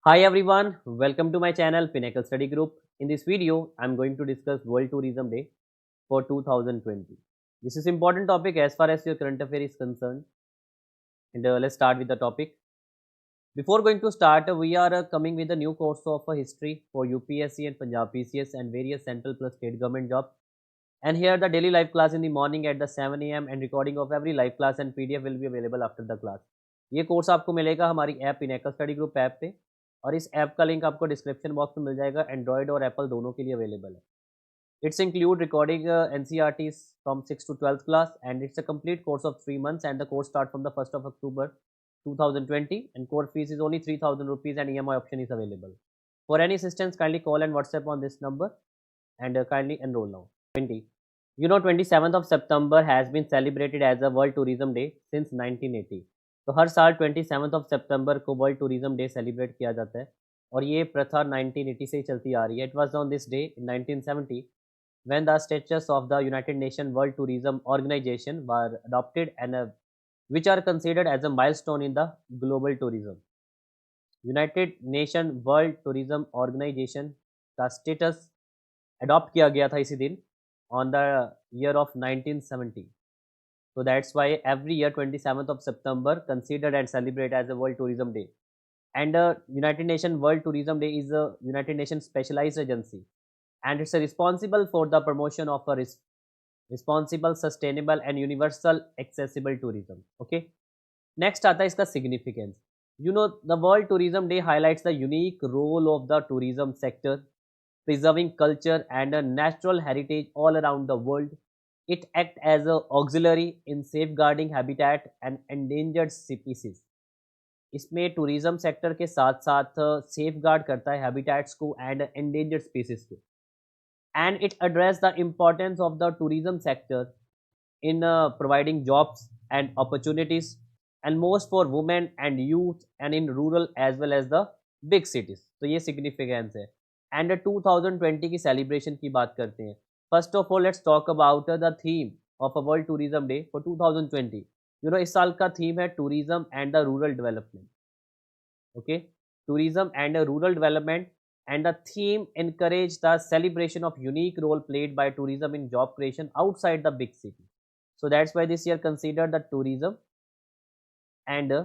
Hi everyone, welcome to my channel Pinnacle Study Group. In this video, I'm going to discuss World Tourism Day for 2020. This is important topic as far as your current affair is concerned. And let's start with the topic. Before going to start, we are coming with a new course of history for UPSC and Punjab PCS and various central plus state government jobs. And here the daily live class in the morning at the 7 a.m. and recording of every live class and PDF will be available after the class. ये course आपको मिलेगा हमारी app pinnacle study group app पे और इस app का link आपको description box में मिल जाएगा। एंड्रॉयड और एप्पल दोनों के लिए अवेलेबल है। It's include recording NCERT from 6 to 12th class and it's a complete course of 3 months and the course start from the 1st of October 2020 and course fees is only 3000 rupees and EMI option is available. For any assistance kindly call and WhatsApp on this number and kindly enroll now. 20. 27th of September has been celebrated as a World Tourism Day since 1980. तो हर साल 27th of सितंबर को world tourism day celebrate किया जाता है और ये प्रथा 1980 से ही चलती आ रही है। It was on this day in 1970 when the statutes of the United Nations World Tourism Organization were adopted and which are considered as a milestone in the global tourism. United Nation World Tourism Organization का status adopt किया गया था इसी दिन on the year of 1970. So that's why every year 27th of September considered and celebrate as a World Tourism Day. And United Nations World Tourism Day is a United Nations specialized agency and it's responsible for the promotion of a responsible, sustainable and universal accessible tourism. Okay. Next आता है इसका significance. The World Tourism Day highlights the unique role of the tourism sector, preserving culture and natural heritage all around the world. It acts as an auxiliary in safeguarding habitat and endangered species. इसमें tourism sector के साथ साथ safe guard करता है habitats को and endangered species को and it address the importance of the tourism sector in providing jobs and opportunities and most for women and youth and in rural as well as the big cities. तो ये significance है and 2020 की celebration की बात करते हैं. First of all, let's talk about the theme of a World Tourism Day for 2020. इस साल का theme है tourism and the rural development. Okay, tourism and rural development and the theme encourage the celebration of unique role played by tourism in job creation outside the big city. So that's why this year considered the tourism and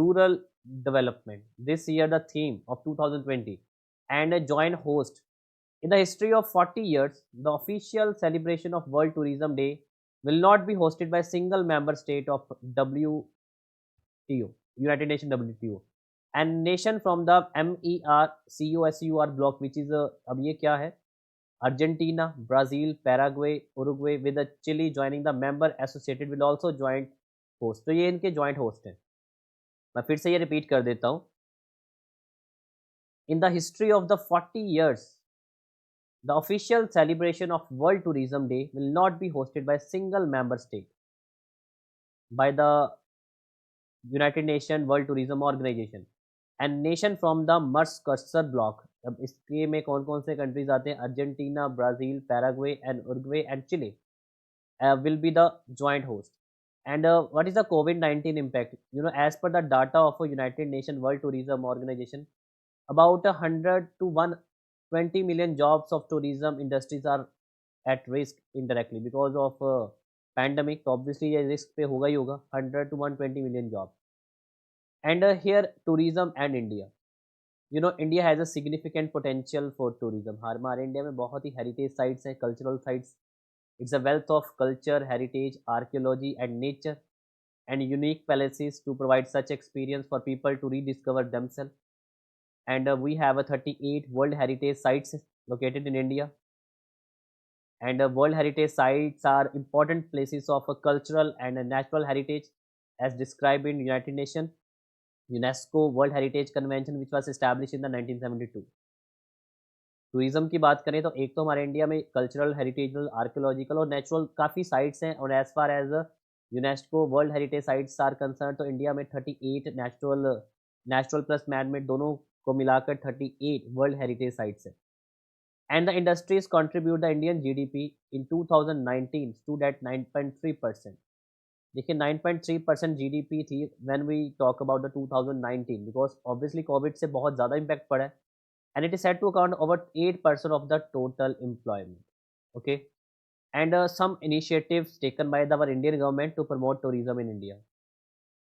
rural development. This year the theme of 2020 and a joint host. In the history of 40 years, the official celebration of World Tourism Day will not be hosted by a single member state of WTO, United Nations WTO, and nation from the MERCOSUR bloc, which is अब ये क्या है? Argentina, Brazil, Paraguay, Uruguay with the Chile joining the member associated will also joint host. तो ये इनके joint host हैं. मैं फिर से ये repeat कर देता हूँ. In the history of the 40 years, the official celebration of World Tourism Day will not be hosted by a single member state by the United Nations World Tourism Organization and nation from the MERCOSUR bloc. अब इसके में कौन कौन से countries आते हैं? Argentina, Brazil, Paraguay and Uruguay and Chile will be the joint host. And what is the COVID-19 impact? As per the data of a United Nations World Tourism Organization, about 100 to 120 million jobs of tourism industries are at risk indirectly because of pandemic. तो obviously ये risk पे होगा ही होगा. 100 to 120 million jobs. And here tourism and India. India has a significant potential for tourism. हमारे India में बहुत ही heritage sites हैं, cultural sites. It's a wealth of culture, heritage, archaeology and nature and unique places to provide such experience for people to rediscover themselves. And we have a 38 World Heritage Sites located in India. And World Heritage Sites are important places of a cultural and a natural heritage as described in United Nations UNESCO World Heritage Convention which was established in the 1972. Tourism की बात करें तो एक तो हमारे India में cultural, heritageal, archaeological और natural काफ़ी साइट्स हैं और as far as UNESCO World Heritage sites are concern तो इंडिया में 38 नेचुरल प्लस मैन मेड दोनों को मिलाकर 38 वर्ल्ड हेरिटेज साइट्स हैं. And the industries contribute the Indian GDP in 2019 stood at 9.3%. देखिए 9.3% जीडीपी थी when we talk about the 2019, because obviously covid से बहुत ज़्यादा इम्पैक्ट पड़ा है, and it is set to account over 8% of the total employment. Okay, and some initiatives taken by our Indian government to promote tourism in India,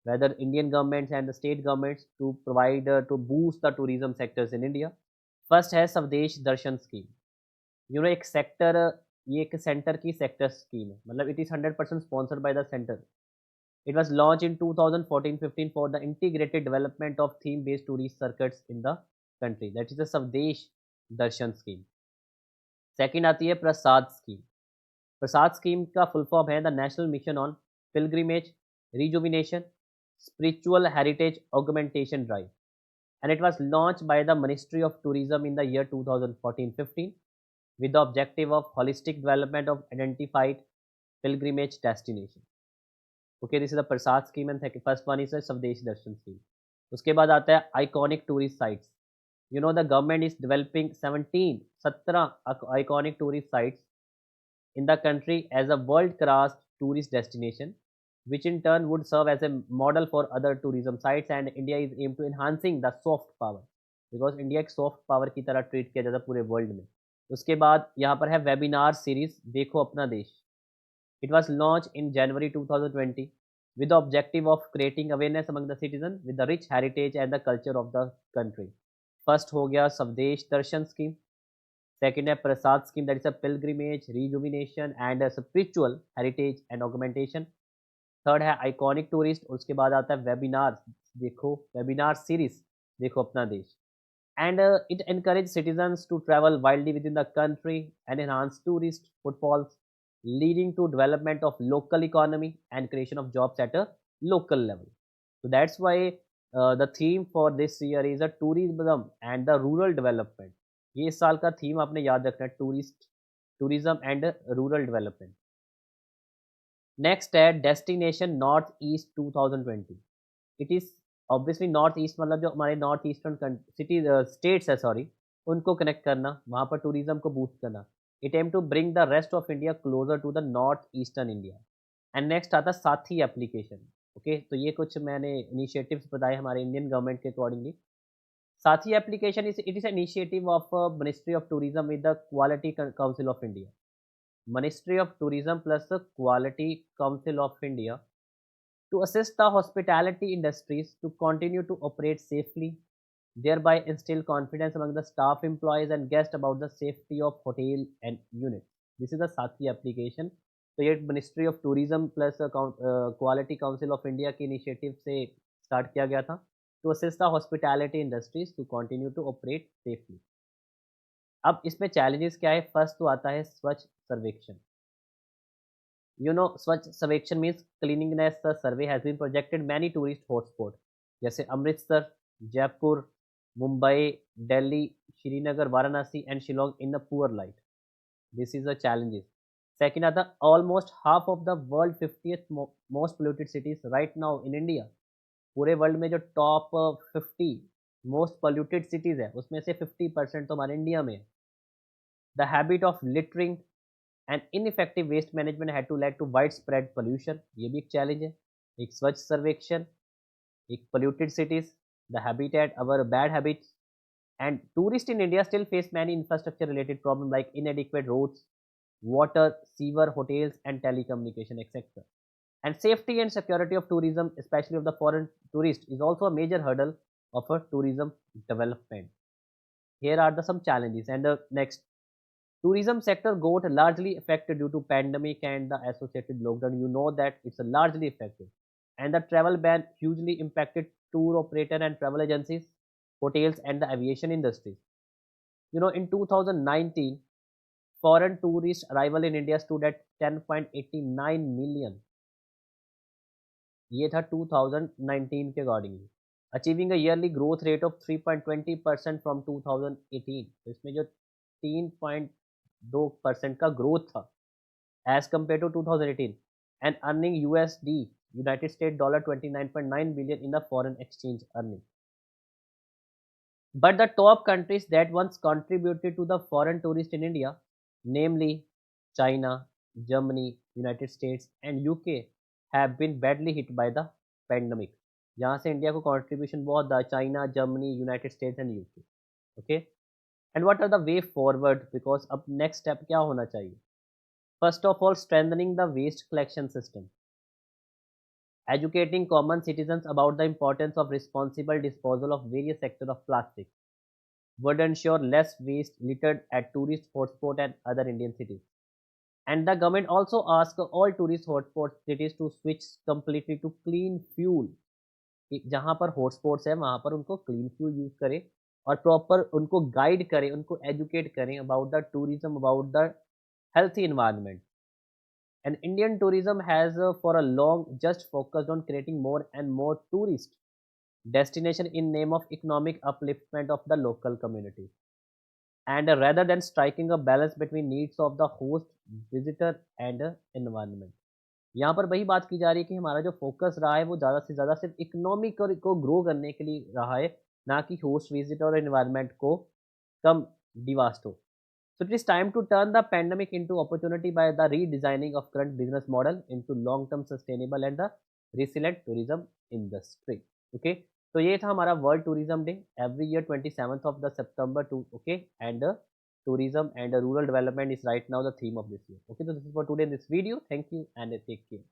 whether Indian governments and the state governments to provide to boost the tourism sectors in India. First है स्वदेश दर्शन scheme. You know एक sector, ये एक centre की sector scheme है, मतलब it is 100% sponsored by the centre. It was launched in 2014-15 for the integrated development of theme-based tourist circuits in the country. That is the Savdesh Darshan scheme. Second आती है प्रसाद scheme. प्रसाद scheme का full form है the national mission on pilgrimage rejuvenation spiritual heritage augmentation drive, and it was launched by the Ministry of Tourism in the year 2014-15 with the objective of holistic development of identified pilgrimage destination. Okay, this is the Prasad scheme and first one is the Savdesh Darshan scheme. उसके बाद आता है iconic tourist sites. You know the government is developing 17 iconic tourist sites in the country as a world-class tourist destination, which in turn would serve as a model for other tourism sites, and India is aimed to enhancing the soft power, because India एक soft power की तरह treat किया जाता है पूरे world में. उसके बाद यहाँ पर है webinar series देखो अपना देश. It was launched in January 2020 with the objective of creating awareness among the citizens with the rich heritage and the culture of the country. First हो गया स्वदेश दर्शन स्कीम. Second है प्रसाद scheme, that is a pilgrimage, rejuvenation and a spiritual heritage and augmentation. Third है iconic tourist. उसके बाद आता है webinar, देखो webinar series देखो अपना देश. And it encourages citizens to travel widely within the country and enhance tourist footfalls, leading to development of local economy and creation of jobs at a local level. So that's why the theme for this year is a tourism and the rural development. ये इस साल का theme आपने याद रखना है, tourism and rural development. Next है destination north east 2020. It is obviously north east मतलब जो हमारे नॉर्थ ईस्टर्न सिटीज स्टेट्स है, सॉरी, उनको कनेक्ट करना, वहाँ पर टूरिज्म को बूस्ट करना. It aim to bring the rest of India closer to the north eastern India. And next आता साथी एप्लीकेशन. ओके, तो ये कुछ मैंने इनिशिएटिव्स बताए हमारे इंडियन गवर्नमेंट के अकॉर्डिंगली. साथी application is it is initiative of ministry of tourism with the quality council of India. Ministry of tourism plus quality council of India to assist the hospitality industries to continue to operate safely, thereby instill confidence among the staff, employees and guests about the safety of hotel and units. This is the Sathi application. तो ये ministry of tourism plus quality council of India के initiative से start किया गया था to assist the hospitality industries to continue to operate safely. अब इसमें challenges क्या है? फर्स्ट तो आता है स्वच्छ सर्वेक्षण. You know, Swachh Sarvekshan means cleanliness survey has been projected many tourist hotspots जैसे Amritsar, Jaipur, Mumbai, Delhi, Srinagar, Varanasi and Shillong in a poor light. This is the challenges. Second are the almost half of the world 50th most polluted cities right now in India. पूरे world में जो top 50 most polluted cities है उसमें से 50% तो हमारे India में है. The habit of littering and ineffective waste management had to lead to widespread pollution. ये भी एक चैलेंज है. एक स्वच्छ सर्वेक्षण, एक polluted cities, the habitat, our bad habits, and tourists in India still face many infrastructure related problems like inadequate roads, water, sewer, hotels, and telecommunication, etc. And safety and security of tourism, especially of the foreign tourist, is also a major hurdle of a tourism development. Here are the some challenges. And the next, tourism sector got largely affected due to pandemic and the associated lockdown. You know that it's largely affected. And the travel ban hugely impacted tour operator and travel agencies, hotels and the aviation industry. You know, in 2019, foreign tourist arrival in India stood at 10.89 million. ये था 2019 के accordingly, achieving a yearly growth rate of 3.20% from 2018. तो इसमें जो 3.2% का growth था as compare to 2018, and earning USD United State dollar 29.9 billion in the foreign exchange earning. But the top countries that once contributed to the foreign tourist in India, namely China, Germany, United States, and UK, have been badly hit by the pandemic. जहाँ से India को contribution बहुत था, China, Germany, United States and UK. Okay, and what are the way forward, because अब next step क्या होना चाहिए? First of all, strengthening the waste collection system. Educating common citizens about the importance of responsible disposal of various sectors of plastic would ensure less waste littered at tourist hotspots and other Indian cities. And the government also asked all tourist hotspot cities to switch completely to clean fuel. जहाँ पर hotspots है वहाँ पर उनको clean fuel use करें और proper उनको guide करें, उनको एजुकेट करें about the tourism, about the healthy environment. And Indian tourism has for a long just focused on creating more and more tourist destination in name of economic upliftment of the local community, and rather than striking a balance between needs of the host, visitor and environment. यहाँ पर वही बात की जा रही है कि हमारा जो फोकस रहा है वो ज़्यादा से ज़्यादा सिर्फ इकोनॉमिक को ग्रो करने के लिए रहा है, ना कि होस्ट, विजिटर और एनवायरनमेंट को कम डिवास्ट हो. So it is time to turn the pandemic into opportunity by the redesigning of current business model into long-term sustainable and the resilient tourism industry. Okay, तो ये था हमारा world tourism day every year 27th of the September to. Okay, and tourism and rural development is right now the theme of this year. Okay, so this is for today in this video. Thank you and take care.